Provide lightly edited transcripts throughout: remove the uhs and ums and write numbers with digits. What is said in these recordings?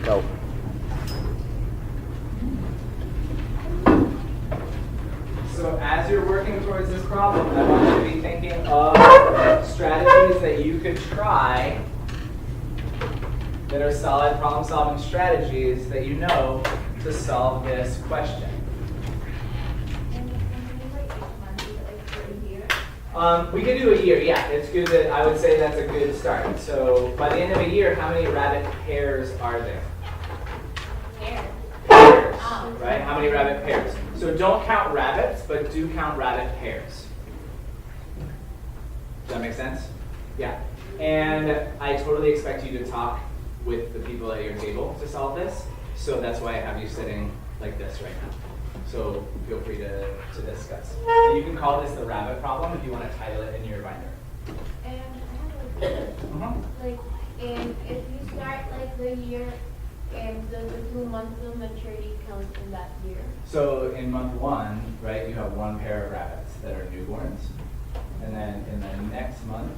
Go. So as you're working towards this problem, I want you to be thinking of strategies that you could try that are solid problem-solving strategies that you know to solve this question. We could do a year, yeah. It's good that I would say that's a good start. So by the end of a year, how many rabbit pairs are there? Pairs, right? How many rabbit pairs? So don't count rabbits, but do count rabbit pairs. Does that make sense? Yeah. And I totally expect you to talk with the people at your table to solve this. So that's why I have you sitting like this right now. So feel free to discuss. And you can call this the rabbit problem if you want to title it in your binder. And I have and if you start like the year and the 2 months of maturity count in that year. So in month 1, right, you have 1 pair of rabbits that are newborns. And then in the next month,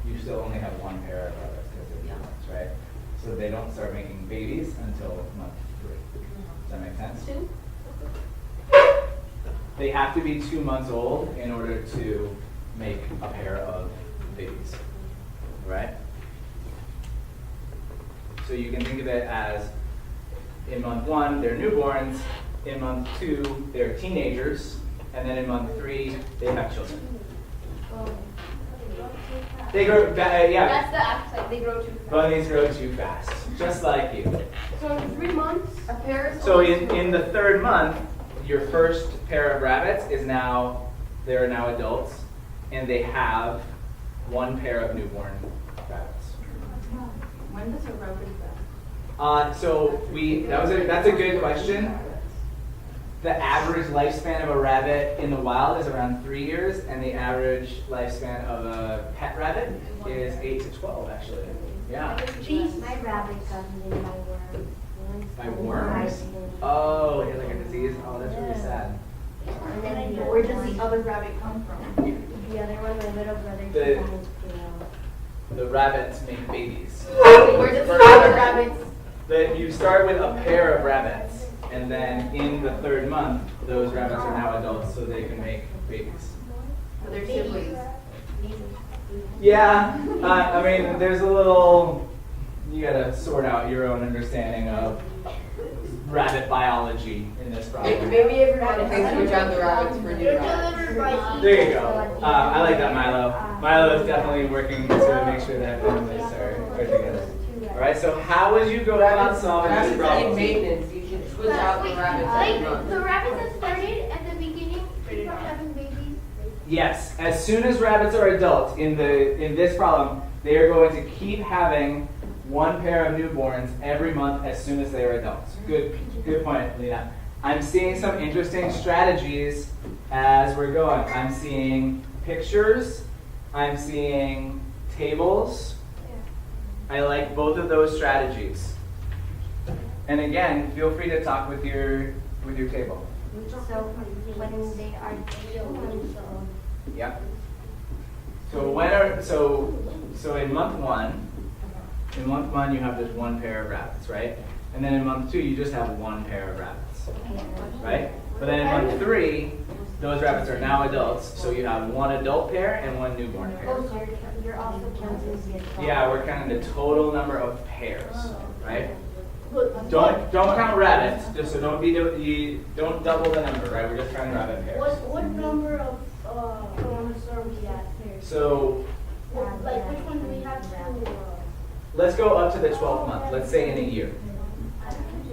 you still only have 1 pair of rabbits because they're newborns, right? So they don't start making babies until month 3. Does that make sense? 2? They have to be 2 months old in order to make a pair of babies, right? So you can think of it as in month 1, they're newborns, in month 2, they're teenagers, and then in month 3, they have children. They grow, yeah. That's the appetite. They grow too fast. Bunnies grow too fast, just like you. So in 3 months, a pair is. So in the 3rd month, your first pair of rabbits is now, they're now adults, and they have 1 pair of newborn rabbits. When does a rabbit die? That's a good question. The average lifespan of a rabbit in the wild is around 3 years, and the average lifespan of a pet rabbit is 8 to 12, actually. Yeah. Jeez, my rabbit got eaten by worms. By worms? Oh, he has like a disease? Oh, that's really sad. And then Where does the other rabbit come from? the other one, my little brother, The- decided to The rabbits make babies. Where does the other rabbits? You start with a pair of rabbits, and then in the 3rd month, those rabbits are now adults, so they can make babies. So they're siblings. Yeah, I mean, there's a little, you gotta sort out your own understanding of rabbit biology in this problem. Maybe everyone Thanks for job the rabbits for new rabbits. There you go. I like that, Milo. Milo is definitely working to make sure that families are together. All right, so how would you go about solving this Rabbits need problem? maintenance, you should switch out the rabbits every month. the rabbits that started at the beginning keep on having babies. Yes, as soon as rabbits are adults in this problem, they are going to keep having 1 pair of newborns every month as soon as they are adults. Good point, Lena. I'm seeing some interesting strategies as we're going. I'm seeing pictures. I'm seeing tables. I like both of those strategies. And again, feel free to talk with your table. So when they are 2 months old, Yeah. So in month 1, you have just 1 pair of rabbits, right? And then in month 2, you just have 1 pair of rabbits, right? But then in month 3, those rabbits are now adults, so you have 1 adult pair and 1 newborn pair. you're also counting the adult. Yeah, we're counting the total number of pairs, right? Don't count rabbits, just so don't double the number, right? We're just counting rabbit pairs. What number of ones are we at? So Like which one do we have to? let's go up to the 12th month. Let's say in a year.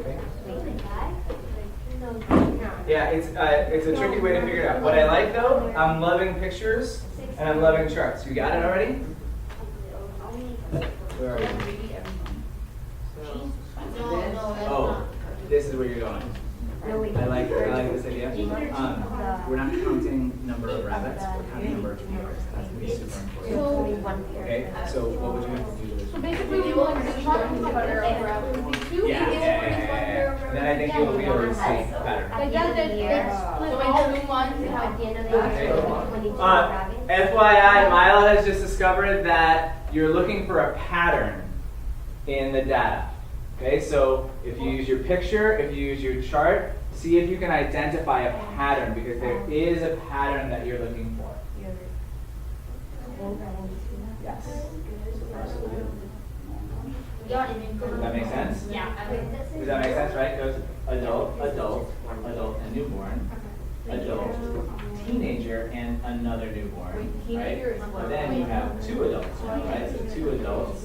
Okay? Yeah, it's a tricky way to figure it out. What I like though, I'm loving pictures and I'm loving charts. You got it already? Where are you? Oh, this is where you're going. No, wait. I like this idea. We're not counting number of rabbits, we're counting number of pairs. That's gonna be super There's important. only 1 pair. Okay, so what would you have to do to Basically, we want to talk about it. Yeah. Then I think you'll be able to see better. At the end of the year, So in 2 months, we at have. the end of the year, there's only 22 rabbits. FYI, Milo has just discovered that you're looking for a pattern in the data. Okay, so if you use your picture, if you use your chart, see if you can identify a pattern, because there is a pattern that you're looking for. Yes. Does that make sense? Yeah. Does that make sense, right? Goes adult, adult, adult, and newborn, adult, teenager, and another newborn. Right? Teenager is But what? then you have two adults, right? So two adults,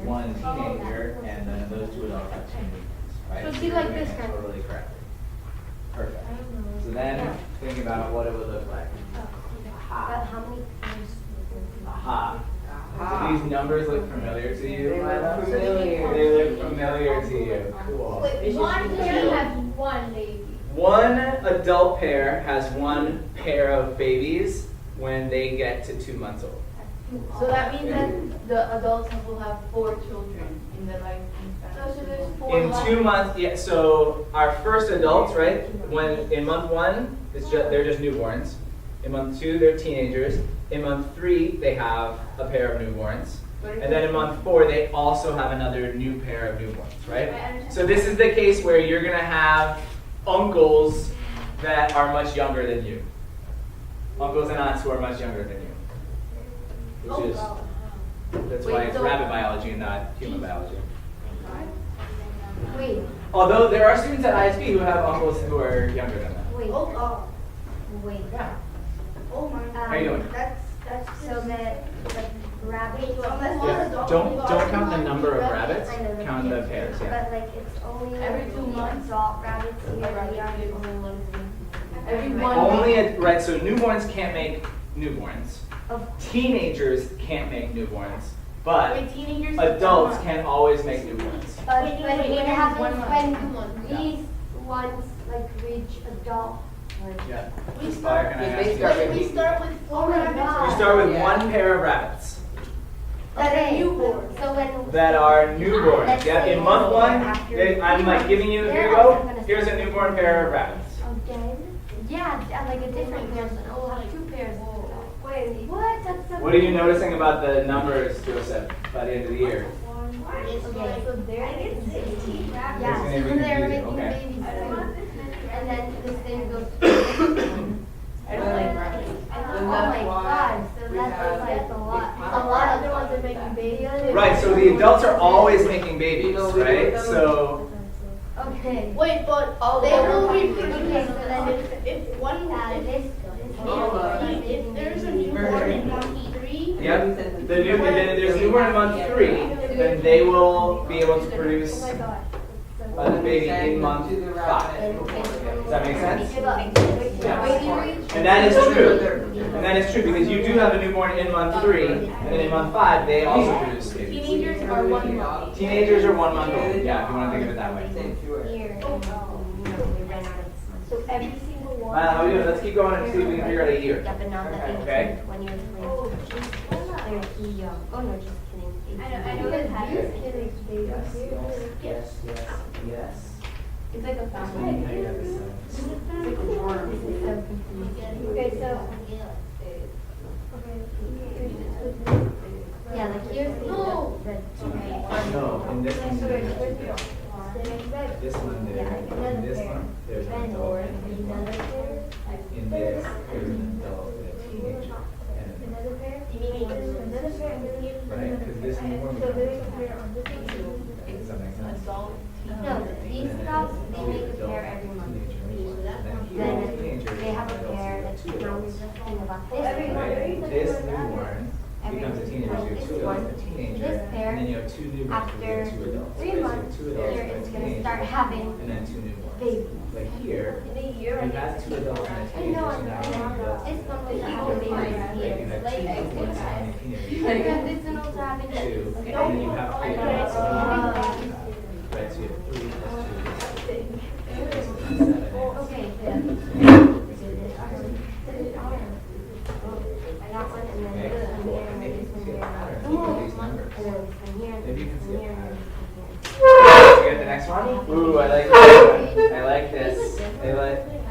one teenager, and then those two adults have two newborns, right? So it'd So be you're like doing this it kind of- totally correctly. Perfect. So then think about what it would look like. But Aha. how many times? Aha. Do these numbers look familiar to you? They look Lila? familiar. They look familiar to you. Cool. Wait, one pair has one baby. One adult pair has one pair of babies when they get to 2 months old. So that means that the adults will have 4 children in the lifespan. So there's 4 In 2 months, yeah. So our first adults, right? When in month 1, they're just newborns. In month 2, they're teenagers. In month 3, they have a pair of newborns. And then in month 4, they also have another new pair of newborns, right? So this is the case where you're going to have uncles that are much younger than you. Uncles and aunts who are much younger than you. Which is, that's why it's rabbit biology and not human biology. Wait, Although there are students at ISP who have uncles who are younger than them. wait, wait. Yeah. Oh my God. How you doing? That's So the rabbit. Yeah. Don't count the number of rabbits. I know, Count the pairs. Yeah. But like it's only Every 2 months. adult rabbits here. We are the only ones Every one. Only right. So newborns can't make newborns. of Teenagers can't make newborns, but Wait, teenagers. adults can always make newborns. But Wait, when wait, it wait, happens one month. when Yeah. these ones like reach adult. Yeah. We Fire, can I Because ask they you? start We with start with 4 rabbits. You start with Yeah. one pair of rabbits That are Okay, newborn. So when that are newborns. Let's Yeah. say In month one 1, after I'm like giving you. Here you go. Here's a newborn pair of rabbits. again, yeah, like a different person. Oh, we'll have 2 pairs. Wait, what? That's so. What are you noticing about the numbers, Joseph, by the end of the year? Okay, so they're It's yeah, gonna be so they're confusing, making okay. babies too. And then this thing goes. I don't like rabbits. Oh my god, so that's like a lot. A lot of other ones are making babies. Right. So the adults are always making babies, right? So Okay. Wait, but they will reproduce. Okay, so then If one, if there's a new newborn in month 3, yep. There's newborn in month 3, then they will be able to produce Oh my god. a baby in month 5. Does that make sense? And that is true. And that is true because you do have a newborn in month 3, and then in month 5 they also produce babies. Teenagers are 1 month. Teenagers are 1 month old. Yeah, if you want to think of it that way. Here, we ran out of this month. so every single one. How are we doing? Let's keep going and see if we can figure out a year. Yeah, but not the Okay. 18, 1 year they're too young. Oh no, just kidding. I know that Okay. kids babies. Yes, yes. It's like a family. This is so confusing. Okay, so. Yeah, like here's the No. No, in this one, this one there, in this one, there's an adult. In this, there's an adult and a teenager. And right? Because this newborn becomes does that make sense? Adult. No, these dogs, they make a pair every month. Then they have a pair, like now we're just thinking about this Right? one. This newborn becomes a teenager, so you have two adults, a teenager, and then you have 2 newborns, After you have 2 adults. 3 Right? So you have months, 2 adults they're and a it's gonna teenager, start having and then 2 newborns. babies. Like here, In a year, you had 2 adults and a I teenager, know, so now you have 2 adults. this one was having babies Like you here. have 2 newborns and a teenager. And this one also having 2, babies. and then you have 3 adults. Right, so you have 3 plus 2 is 7. Okay. I got one and then this one here and then this one here. And then this one here and Maybe you can this see one a here and pattern. this one here. You get the next one? Ooh, I like this. I like this.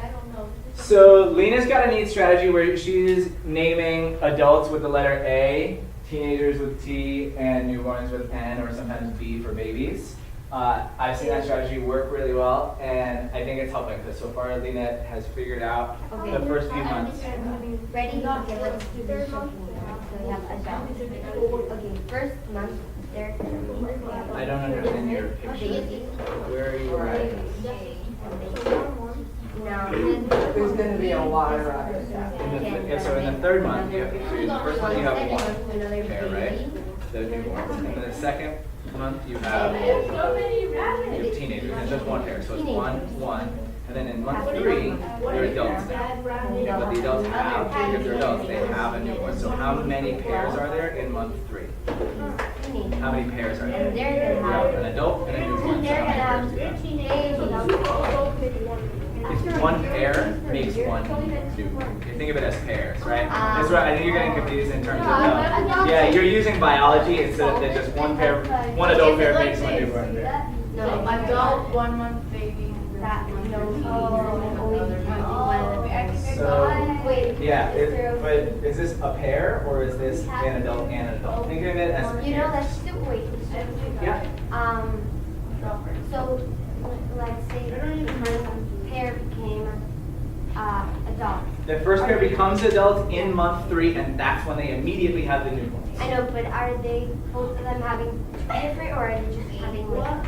I don't know. So Lena's got a neat strategy where she's naming adults with the letter A, teenagers with T, and newborns with N, or sometimes B for babies. I've seen that strategy work really well, and I think it's helping because so far Lena has figured out Okay. the first few months. Ready? Okay, let's do this. So we have adults. Okay, first month, they're. I don't understand your picture. Where are you writing? Now, There's gonna be a lot of rabbits. So in the third month, you have, so in the first month you have one pair, right? The newborns. And then the second month you have teenagers, and it's just one pair. So it's one. And then in month 3, they're adults now. And what the adults have, because they're adults, they have a newborn. So how many pairs are there in month 3? How many pairs are there? and they're You gonna have have. an adult and a newborn. So They're how gonna many pairs do you have. have? It's one pair makes one newborn. You think of it as pairs, right? That's right. I think you're getting confused in terms of yeah, you're using biology instead of that just one pair, one adult pair makes one newborn. No, Adult, 1 month baby. that, no, only one. So Wait. yeah, but is this a pair or is this an adult and an adult? Think of it as pairs. You know, let's do, wait. Yeah. So, let's say the first pair became, adult. The first pair becomes adult in month 3, and that's when they immediately have the newborn. I know, but are they, both of them having different, or are they just having like?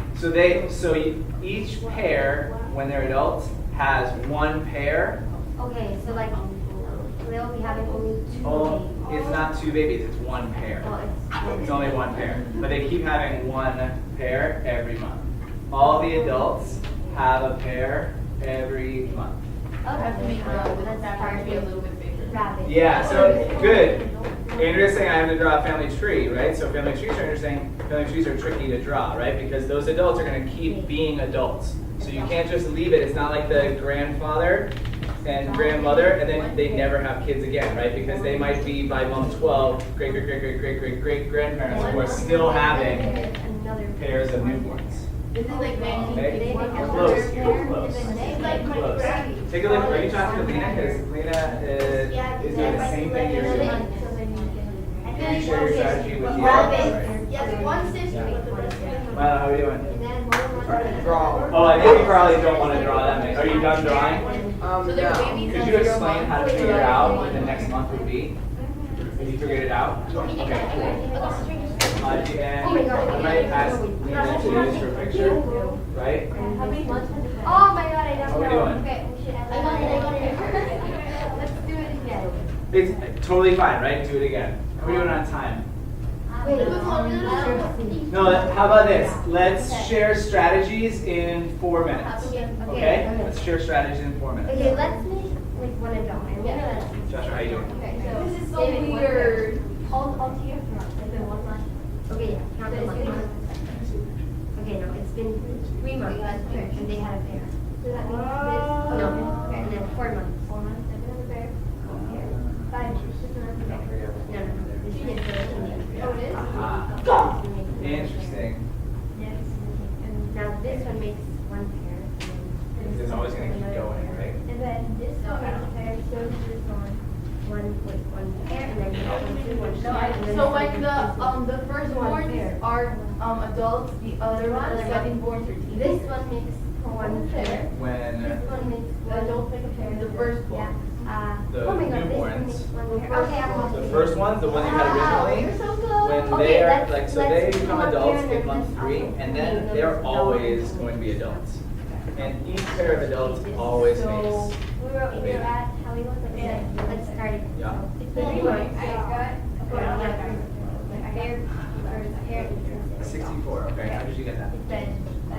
Each pair, when they're adults, has one pair. Okay, so like, they'll be having only 2 Oh, babies. it's not 2 babies, it's one pair. Well, It's only one pair. But they keep having one pair every month. All the adults have a pair every month. Have to make the let's pattern start be a with little bit bigger. rabbit. Yeah, so good. Andrea's saying I have to draw a family tree, right? So family trees are interesting. Family trees are tricky to draw, right? Because those adults are going to keep being adults. So you can't just leave it. It's not like the grandfather and grandmother, and then they never have kids again, right? Because they might be by month 12 great grandparents who are still having Another pairs of newborns. This is like Okay. vanity. Close, close. Take a look. Are you talking to Lena? Because Lena is doing the same thing you're doing. Can you share your strategy with the others? Yes, one sister. Milo, how are you doing? And then one. Draw. Oh, I think you probably don't want to draw that many. Are you done drawing? So they're No. babies. Could you explain how to figure out what the next month would be? Have you figured it out? Okay, cool. And I might ask Lena to use her picture, right? Oh my god, I don't What are we know. doing? Okay, we should I got it. Let's do it again. It's totally fine, right? Do it again. How are we doing on time? Wait, No, how about this? Let's share strategies in 4 minutes. Okay? Let's share strategies in 4 minutes. okay, let's make like one adult. And we're gonna. Joshua, how you doing? Okay, so This is so weird. All together. Okay, count the month. Okay, no, it's been 3 months, and they had a pair. So that means this. No, okay, and then 4 months. 4 months, they have a pair. Pair. 5 months. No. This is Oh, it is? Aha. Interesting. Yes. And now this one makes one pair. and It's always going to keep going, right? And then this one makes a pair, so this one. One pair, and then you have one, two, one, So pair, and then when this the first one borns pair. are adults, the other one, the second borns are This teenagers. one makes one pair. When This one makes The one. adults make a pair. The first Yeah. born. The Oh my god, this one newborns. makes one pair. Okay, I'm the first ones, the one you had originally, when Okay, they are let's- like, so let's they do become one adults pair and in month then 3, and then they're always going to be adults. And each pair of adults always So- makes. We were at how we want to say. Let's start it. Yeah. It's the new one. Pair, first pair, and 64, okay, how did you get that? then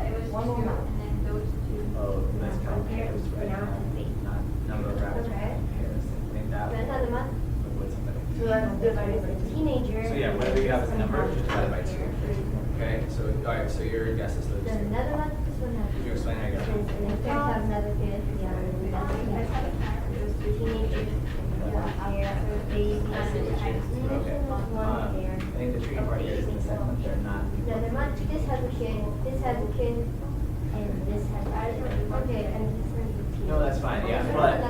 it was one more month, and then those two. Oh, let's count pairs, right? Now it's 8. Not number of rabbits, but pairs. I think that Then another month. would something. So that's divided by two. Teenager. So yeah, whatever you have as a number, just divide it by 2. Okay, so, alright, so your guess is those Then two. another month, this one has. Could you explain how you got And that? then pairs have another kid, yeah, and then those two teenagers, one pair, babies, Okay. one pair. I think the tricky part here is the second one, they're not. Another month, this has a kid, and this has, okay, and this one's a teenager. No, that's fine, yeah, but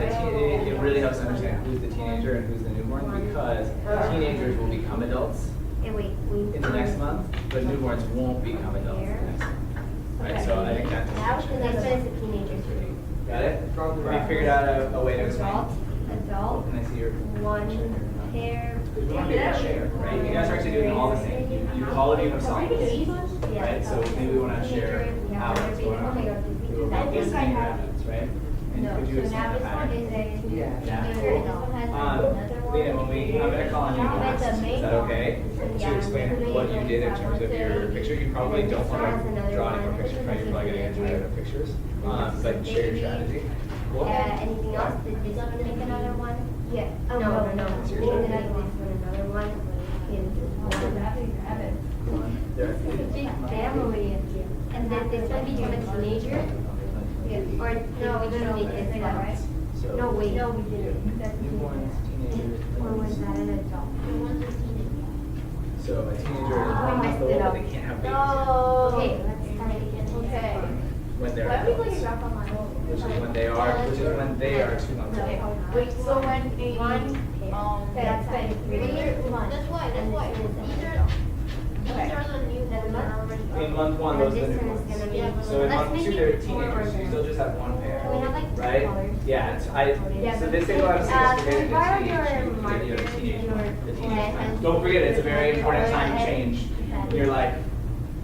it really helps to understand who's the teenager and who's the newborn, because teenagers will become adults Hey, wait, we. in the next month, but newborns won't become adults in the next month. figured out a way to explain. Adult, Can I see your? one pair. Because we want to be able to share, right? You guys are actually doing all the same. All of you have songs, right? So maybe we want to share how it's going on. We will make this many rabbits, right? And could you explain the pattern? Yeah. Yeah, cool. Lena, I'm going to call on you next. Is that okay? To explain what you did in terms of your picture. You probably don't want to draw any more pictures, right? You're probably going to get tired of pictures. But share your strategy. Cool. Anything else? Did this one make another one? Yeah. Oh, no. That's your We're strategy. gonna do another one. There. Big family. And then this one became a teenager? Or no, we didn't make this one, right? So, No, wait. No, we didn't. newborns, teenagers, Or was that an adult? so a teenager is We 1 month messed old, it up. they can't have babies Okay, let's start again. Okay. when they're Why are we adults, going back online? which is when they are 2 months Okay. old. Wait, so when a, That's fine. That's why. These are the new ones. In month 1, those are the And new this one is ones. gonna be. So in Let's month make 2, it they're four teenagers, so you orders. still just have 1 pair, We have like right? colors. Yeah, so this table I'm saying is related to borrow teenage, your the markers teenage and one, your the teenage pen. one. Don't forget, it's a very important time to change. You're like,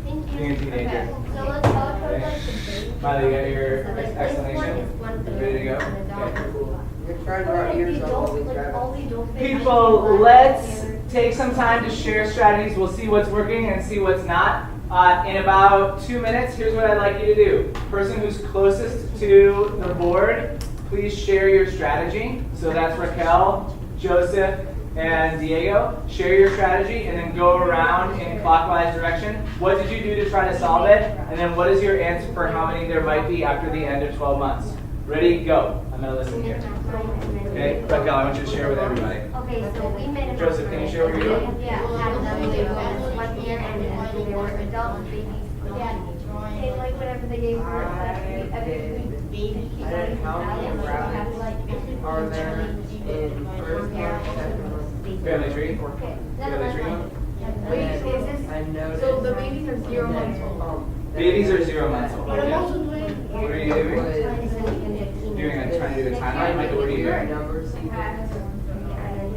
Thank being a you. teenager. So let's go towards like the base. Miley, you got your So this one explanation? is one You thing, ready to go? an adult Okay, is cool. one. You're trying to write ears on all these rabbits. People, let's take some time to share strategies. We'll see what's working and see what's not. In about 2 minutes, here's what I'd like you to do. Person who's closest to the board, please share your strategy. So that's Raquel, Joseph, and Diego. Share your strategy and then go around in clockwise direction. What did you do to try to solve it? And then what is your answer for how many there might be after the end of 12 months? Ready? Go. I'm going to listen here. Okay, Raquel, I want you to share with everybody. Okay, so we made a. Joseph, can you share what you're doing? Yeah, had them they were 1 year and then they were adult babies. They like whatever they gave her. I didn't count how many rabbits are there in first month, second month. Family tree? Okay. Family tree? Wait, is this, I noticed. so the babies are 0 months old? Babies are 0 months old. But I'm Yeah. also doing. What are you doing? Trying to do a timeline? Like, what are you doing? Numbers.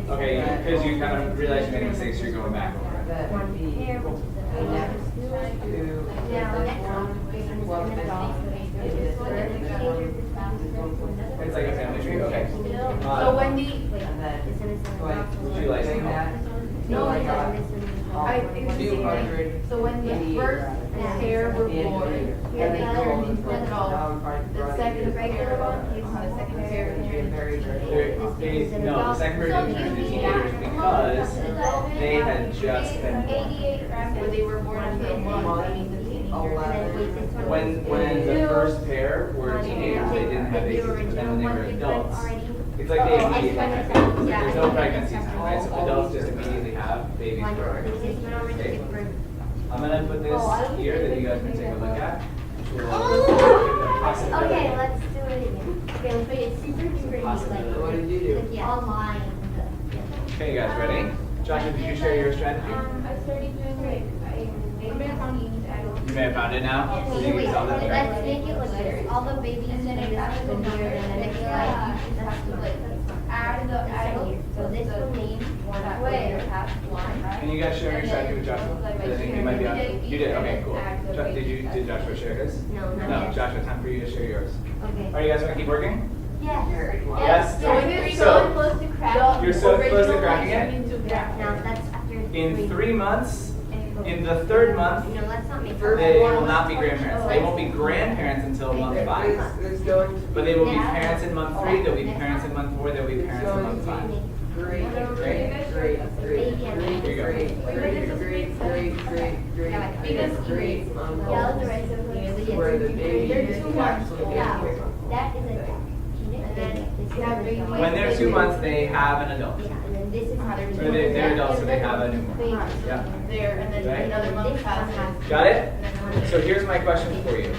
Okay, because you kind of realize you made mistakes, you're going back over it. That would be the next two, this one, 1250, in this one. It's like a family tree, okay. So when the, And then, like, Would you like take some? that. No, I I got it was the same, right? 200. So when the first pair were born, And they then turned into go adults. The second regular one, the second pair turned No, the second person turned into teenagers because they had just been born. 88 rabbits. where they were born into a month, meaning the teenagers. When the first pair were teenagers, they didn't have babies, but then when they were adults, it's like they immediately have babies. There's no pregnancies now, right? So adults just immediately have babies for okay? I'm gonna put this here that you guys can take a look at. Which will give them Okay, possibility. let's do it again. Okay, let's make it super duper Possibility. What did you do? Yeah. Online. Okay, you guys ready? Joshua, did you share your strategy? I started doing like I made a found You may have found it now. So you Wait, can tell that there. let's make it look this. All the babies in this one here, and then it's like, that's like, add the adult. so this one needs one way. Can you guys share your strategy with Joshua? Because I think you might be on. You did. Okay, cool. Did Joshua share his? No, not No, yet. Joshua, time for you to share yours. Okay. Are you guys gonna keep working? Yes. Yes. So when you're So- so close to cracking. You're so the close to original cracking ones it? turn into Yeah, now cracking. that's after In 3 months, in the 3rd month, No, let's not make they will not be grandparents. They won't be grandparents until month 5. There's going to But they will be parents in month 3, they'll be parents in month 4, they'll be parents in month 5. great, great, great, great, great, great, Here you go. great, great, great, great, Yeah, the rest of the where the baby They're is 2 months. capsulated. Yeah, that is a teenage. And then this Yeah, is baby. an adult. When they're 2 months, they have an adult. Yeah, and then this is Or they're adults, so they have a newborn. Yeah. There, and then Right. another month passes. Got it? So here's my question for you.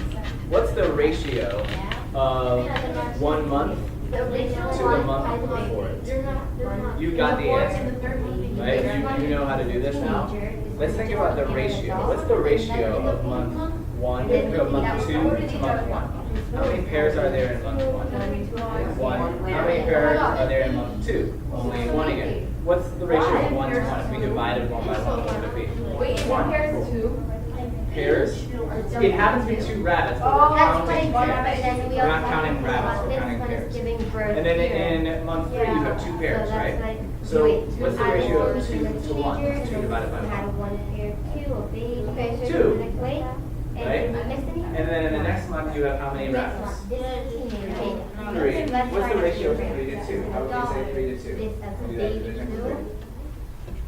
What's the ratio of 1 month The original to the one, month I before believe, it? You got the answer, right? You know how to do this now? Let's think about the ratio. What's the ratio of month 1, of month 2 to month 1? How many pairs are there in month 1? One. How many pairs are there in month 2? Only one again. What's the ratio of 1 to 1? If we divided 1 by 1, what would it be? Wait, is one pair is 2? Pairs? It happens to be 2 rabbits, but we're That's counting what pairs. and then we We're not also counting have rabbits, we're this counting one is pairs. giving birth And then here. in month 3 you have 2 pairs, So that's right? like- So wait, what's the add ratio one of to 2 the to 1? teenager, 2 and divided by then 1. add one pair, 2, a baby. Okay, so Two. Like, wait, and Right? did I miss any? And then in the next month you have how many This rabbits? one, this is teenager. 3. Let's What's try the to ratio of figure 3 to 2? How would you say 3 to 2? This as a Do that baby division. too.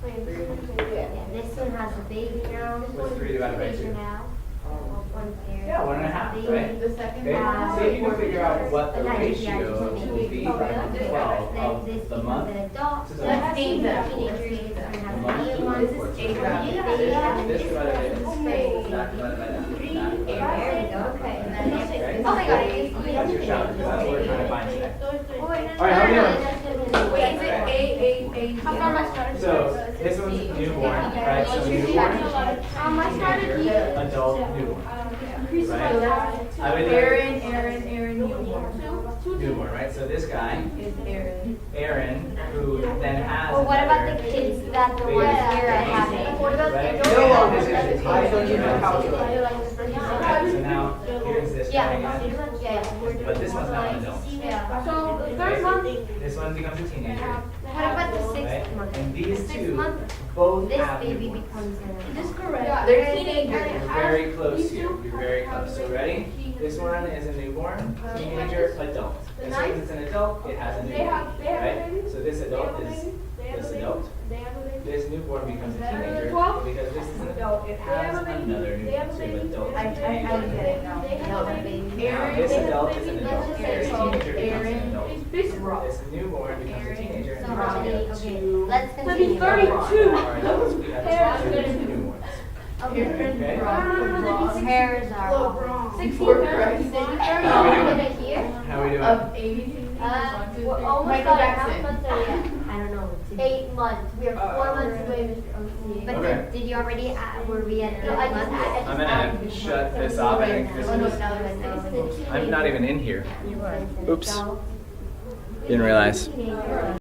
Yeah, this one has a baby now. What's 3 divided by 2? Now. One pair. Yeah, 1.5, Baby. right? The second Okay, one. see if you can figure out what the Yeah, ratio just will maybe. be by month 12 Then of this the becomes month an adult. to the So month. that's Teenager. teenager. Teenager is gonna have The month another to one. the This is month. baby. So Baby. this And divided by this this. one. That divided by that. That divided by There that. we go. Okay. And then next- Okay. Oh my god, it is. That's your shout, because that's what we're trying to find today. Oh, wait, no, no, All right, how many no, ones? no, no, no, no. Wait, is it How much started? So this one's newborn, right? So newborn, How much started he? adult, newborn. Right? I would Aaron, newborn. newborn, right? So this guy, Is Aaron. Aaron, who then has. Well, what about another the kids that the baby. ones here are having? What about Right? the No, adult? this is just- I don't even calculate. Okay, so now here's this guy again. Yeah. But this one's not an adult. So the third month, This one becomes a teenager. What about the Right? sixth month? And these Sixth two month, both this have baby newborns. becomes an this adult. correct. They're teenagers. You're very close here. You're very close. So ready? This one is a newborn, teenager, adult. As soon as it's an adult, it has a newborn. Right? So this adult is this adult. This newborn becomes a teenager because this is an adult. It has another newborn. So you have adult. I get it now. No, the baby. Now, this adult is an adult. This teenager becomes an Aaron. adult. This newborn becomes a teenager. So And how many, we have okay, two let's continue. 32. are adults. We have two newborns. Okay. Okay? Hairs are. 16 Christ. How are we doing? Here? How are we doing? Of 80. We're almost Michael done. How Jackson. many months are we at? I don't know. 8 months. We are 4 months away, Mr. OC. But Okay. did you already, were we at No, I just- 8 months? I'm gonna shut this off. I think this Oh, no, is. now it's I'm not even in here. You were. Oops. Didn't realize. Teenager.